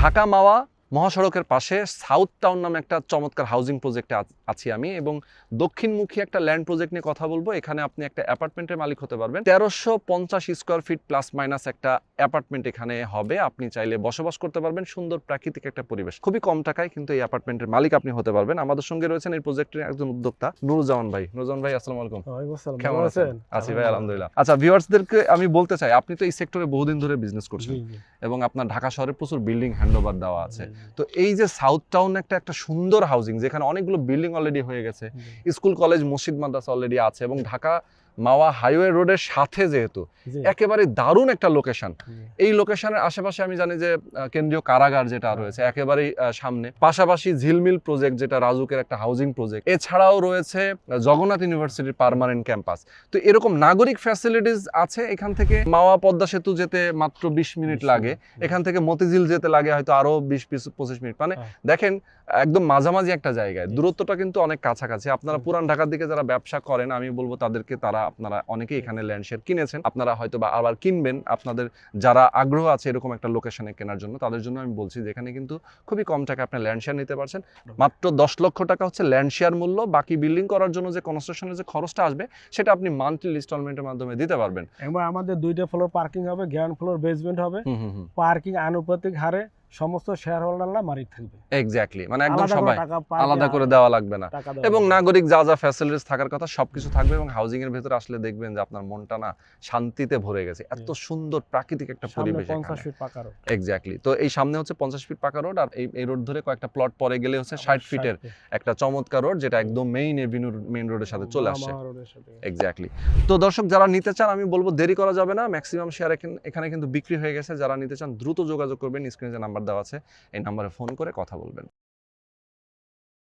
ঢাকা মাওয়া মহাসড়কের পাশে south town নামে একটা চমৎকার হাউজিং প্রজেক্টে আছি আমি, এবং দক্ষিণমুখী একটা ল্যান্ড প্রজেক্ট নিয়ে কথা বলবো। এখানে আপনি একটা অ্যাপার্টমেন্টের মালিক হতে পারবেন। 1350 স্কোয়ার ফিট প্লাস মাইনাস একটা অ্যাপার্টমেন্ট এখানে হবে। আপনি চাইলে বসবাস করতে পারবেন, সুন্দর প্রাকৃতিক একটা পরিবেশ, খুবই কম টাকায় কিন্তু এই অ্যাপার্টমেন্টের মালিক আপনি হতে পারবেন। আমাদের সঙ্গে রয়েছেন এই প্রজেক্টের একজন উদ্যোক্তা নুরুজ্জামান ভাই। নুরুজ্জামান ভাই, আসসালামু আলাইকুম। কেমন আছেন? আছি ভাই, আলহামদুলিল্লাহ। আচ্ছা, ভিউয়ার্সদেরকে আমি বলতে চাই, আপনি তো এই সেক্টরে বহুদিন ধরে বিজনেস করছেন এবং আপনার ঢাকা শহরে প্রচুর বিল্ডিং হ্যান্ডওভার দেওয়া আছে। তো এই যে সাউথ টাউন একটা সুন্দর হাউজিং, যেখানে অনেকগুলো বিল্ডিং অলরেডি হয়ে গেছে, স্কুল কলেজ মসজিদ মাদ্রাসা অলরেডি আছে, এবং ঢাকা মাওয়া হাইওয়ে রোডের সাথে যেহেতু একেবারে দারুণ একটা লোকেশন। এই লোকেশনের আশেপাশে আমি জানি যে কেন্দ্রীয় কারাগার যেটা রয়েছে একেবারেই সামনে, পাশাপাশি ঝিলমিল প্রজেক্ট যেটা রাজুকের একটা হাউজিং প্রজেক্ট, এছাড়াও রয়েছে জগন্নাথ ইউনিভার্সিটির পার্মানেন্ট ক্যাম্পাস। তো এরকম নাগরিক ফ্যাসিলিটিস আছে। এখান থেকে মাওয়া পদ্মা সেতু যেতে মাত্র 20 মিনিট লাগে, এখান থেকে মতিঝিল যেতে লাগে হয়তো আরো 20-25 মিনিট। মানে দেখেন একদম মাঝামাঝি একটা জায়গায়, দূরত্বটা কিন্তু অনেক কাছাকাছি। আপনারা পুরান ঢাকার দিকে যারা ব্যবসা করেন, আমি বলবো তাদেরকে, আপনারা অনেকেই এখানে ল্যান্ড শেয়ার কিনেছেন, আপনারা হয়তো বা আবার কিনবেন। আপনাদের যারা আগ্রহ আছে এরকম একটা লোকেশনে কেনার জন্য, তাদের জন্য আমি বলছি যে এখানে কিন্তু খুবই কম টাকা আপনি ল্যান্ড শেয়ার নিতে পারছেন। মাত্র 10 লক্ষ টাকা হচ্ছে ল্যান্ড শেয়ার মূল্য। বাকি বিল্ডিং করার জন্য যে কনস্ট্রাকশনের যে খরচটা আসবে সেটা আপনি মান্থলি ইনস্টলমেন্টের মাধ্যমে দিতে পারবেন। এবং আমাদের 2টা ফ্লোর পার্কিং হবে, গ্রাউন্ড ফ্লোর বেসমেন্ট হবে। পার্কিং আনুপাতিক হারে সমস্ত শেয়ার হোল্ডাররা মালিক থাকবে। এক্স্যাক্টলি, মানে একদম সবাই আলাদা করে দেওয়া লাগবে না, এবং নাগরিক যা যা ফ্যাসিলিটিস থাকার কথা সবকিছু থাকবে। এবং হাউজিং এর ভেতরে আসলে দেখবেন যে আপনার মনটা না শান্তিতে ভরে গেছে। এত সুন্দর প্রাকৃতিক একটা পরিবেশ, 50 ফিট পাকা রোড। এক্স্যাক্টলি। তো এই সামনে হচ্ছে 50 ফিট পাকা রোড, আর এই রোড ধরে কয়েকটা প্লট পরে গেলে হচ্ছে 60 ফিটের একটা চমৎকার রোড, যেটা একদম মেইন রোডের সাথে চলে আসছে। এক্স্যাক্টলি। তো দর্শক যারা নিতে চান, আমি বলবো দেরি করা যাবে না। ম্যাক্সিমাম শেয়ার এখানে কিন্তু বিক্রি হয়ে গেছে। যারা নিতে চান দ্রুত যোগাযোগ করবেন, স্ক্রিনে যে নাম্বার দেওয়া আছে এই নাম্বারে ফোন করে কথা বলবেন।